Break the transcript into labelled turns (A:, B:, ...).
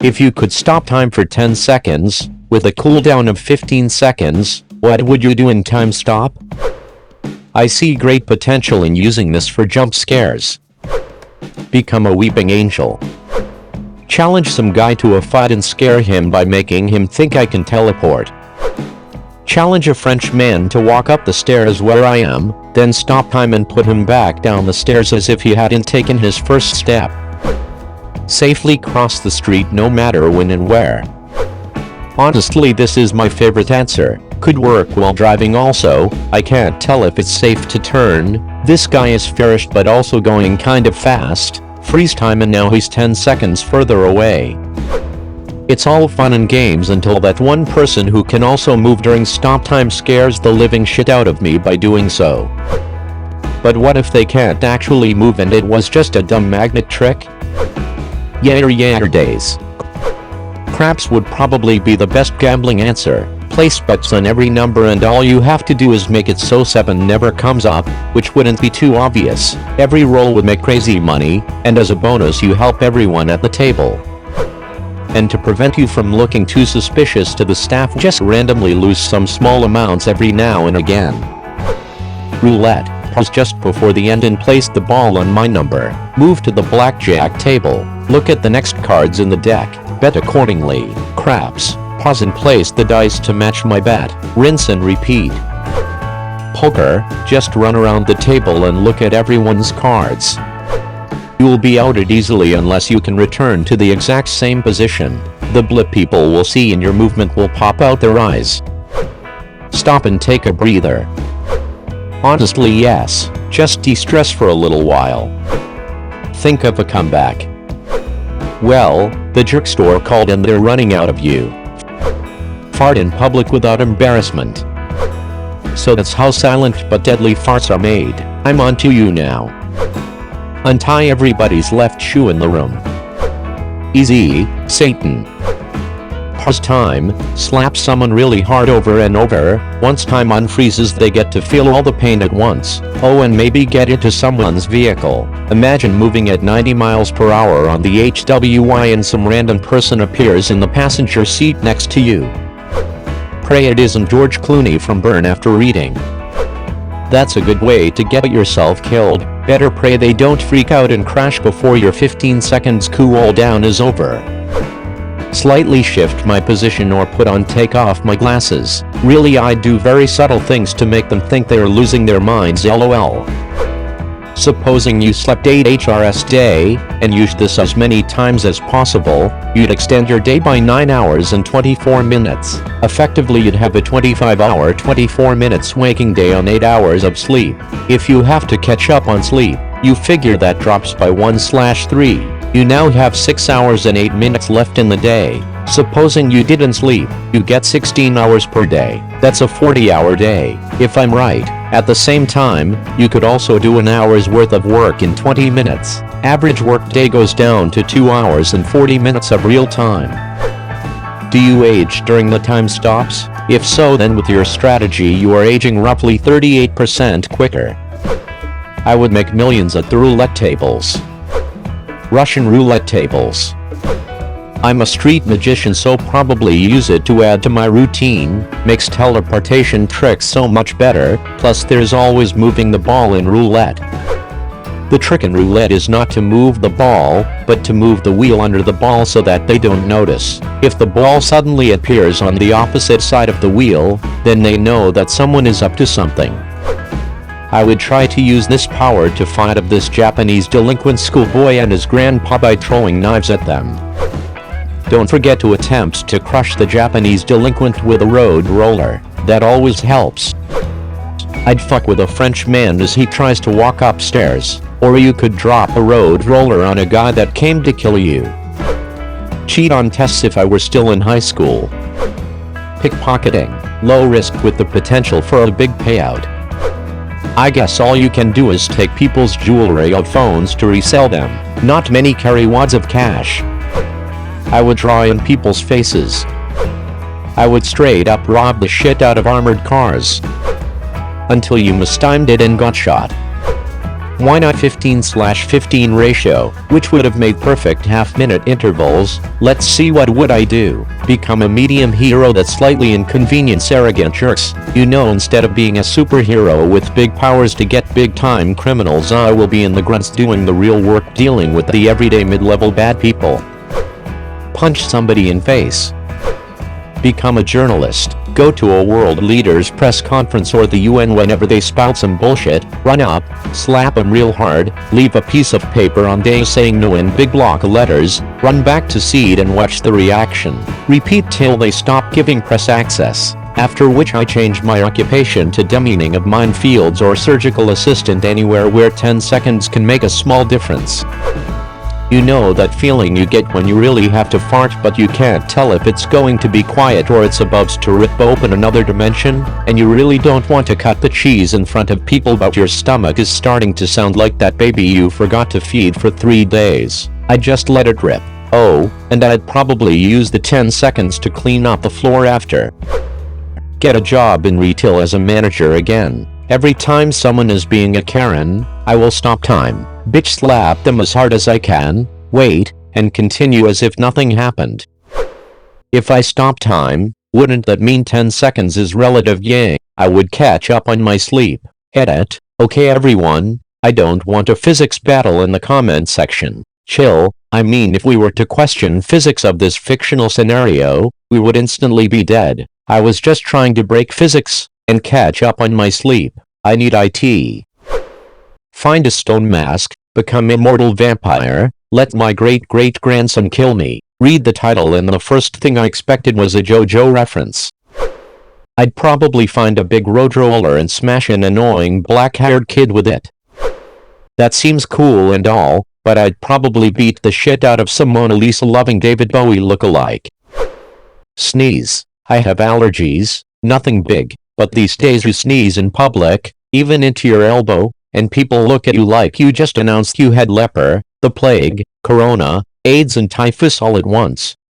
A: If you could stop time for 10 seconds, with a cooldown of 15 seconds, what would you do in time stop? I see great potential in using this for jump scares. Become a weeping angel. Challenge some guy to a fight and scare him by making him think I can teleport. Challenge a French man to walk up the stairs where I am, then stop time and put him back down the stairs as if he hadn't taken his first step. Safely cross the street no matter when and where. Honestly, this is my favorite answer. Could work while driving also. I can't tell if it's safe to turn. This guy is fairish but also going kind of fast. Freeze time and now he's 10 seconds further away. It's all fun and games until that one person who can also move during stop time scares the living shit out of me by doing so. But what if they can't actually move and it was just a dumb magnet trick? Yair days. Craps would probably be the best gambling answer. Place bets on every number and all you have to do is make it so 7 never comes up, which wouldn't be too obvious. Every roll would make crazy money, and as a bonus you help everyone at the table. And to prevent you from looking too suspicious to the staff, just randomly lose some small amounts every now and again. Roulette. Pause just before the end and place the ball on my number. Move to the blackjack table. Look at the next cards in the deck. Bet accordingly. Craps. Pause and place the dice to match my bet. Rinse and repeat. Poker. Just run around the table and look at everyone's cards. You will be outed easily unless you can return to the exact same position. The blip people will see and your movement will pop out their eyes. Stop and take a breather. Honestly, yes. Just de-stress for a little while. Think of a comeback. Well, the jerk store called and they're running out of you. Fart in public without embarrassment. So that's how silent but deadly farts are made. I'm on to you now. Untie everybody's left shoe in the room. Easy, Satan. Pause time, slap someone really hard over and over. Once time unfreezes they get to feel all the pain at once. Oh, and maybe get into someone's vehicle. Imagine moving at 90 miles per hour on the HWY and some random person appears in the passenger seat next to you. Pray it isn't George Clooney from Burn After Reading. That's a good way to get yourself killed. Better pray they don't freak out and crash before your 15 seconds cool down is over. Slightly shift my position or put on take off my glasses. Really, I do very subtle things to make them think they're losing their minds, lol. Supposing you slept 8 HRS day, and used this as many times as possible, you'd extend your day by 9 hours and 24 minutes. Effectively, you'd have a 25-hour, 24 minutes waking day on 8 hours of sleep. If you have to catch up on sleep, you figure that drops by 1/3. You now have 6 hours and 8 minutes left in the day. Supposing you didn't sleep, you get 16 hours per day. That's a 40-hour day, if I'm right. At the same time, you could also do an hour's worth of work in 20 minutes. Average work day goes down to 2 hours and 40 minutes of real time. Do you age during the time stops? If so, then with your strategy you are aging roughly 38% quicker. I would make millions at the roulette tables. Russian roulette tables. I'm a street magician, so probably use it to add to my routine. Makes teleportation tricks so much better, plus there's always moving the ball in roulette. The trick in roulette is not to move the ball, but to move the wheel under the ball so that they don't notice. If the ball suddenly appears on the opposite side of the wheel, then they know that someone is up to something. I would try to use this power to fight off this Japanese delinquent schoolboy and his grandpa by throwing knives at them. Don't forget to attempt to crush the Japanese delinquent with a road roller. That always helps. I'd fuck with a French man as he tries to walk upstairs. Or you could drop a road roller on a guy that came to kill you. Cheat on tests if I were still in high school. Pickpocketing. Low risk with the potential for a big payout. I guess all you can do is take people's jewelry or phones to resell them. Not many carry wads of cash. I would draw in people's faces. I would straight up rob the shit out of armored cars. Until you mistimed it and got shot. Why not 15/15 ratio, which would have made perfect half-minute intervals? Let's see, what would I do? Become a medium hero that slightly inconvenience arrogant jerks. You know, instead of being a superhero with big powers to get big-time criminals, I will be in the grunts doing the real work, dealing with the everyday mid-level bad people. Punch somebody in face. Become a journalist. Go to a world leader's press conference or the UN whenever they spout some bullshit, run up, slap them real hard, leave a piece of paper on day saying no in big block letters, run back to seed and watch the reaction. Repeat till they stop giving press access. After which I changed my occupation to demining of minefields or surgical assistant anywhere where 10 seconds can make a small difference. You know that feeling you get when you really have to fart but you can't tell if it's going to be quiet or it's about to rip open another dimension, and you really don't want to cut the cheese in front of people but your stomach is starting to sound like that baby you forgot to feed for 3 days. I just let it rip. Oh, and I'd probably use the 10 seconds to clean up the floor after. Get a job in retail as a manager again. Every time someone is being a Karen, I will stop time, bitch slap them as hard as I can, wait, and continue as if nothing happened. If I stop time, wouldn't that mean 10 seconds is relative? Yay, I would catch up on my sleep. Edit. Okay everyone, I don't want a physics battle in the comment section. Chill, I mean if we were to question physics of this fictional scenario, we would instantly be dead. I was just trying to break physics and catch up on my sleep. I need IT. Find a stone mask, become immortal vampire, let my great-great-grandson kill me. Read the title and the first thing I expected was a JoJo reference. I'd probably find a big road roller and smash an annoying black-haired kid with it. That seems cool and all, but I'd probably beat the shit out of some Mona Lisa-loving David Bowie look-alike. Sneeze. I have allergies, nothing big. But these days you sneeze in public, even into your elbow, and people look at you like you just announced you had leper, the plague, corona, AIDS and typhus all at once.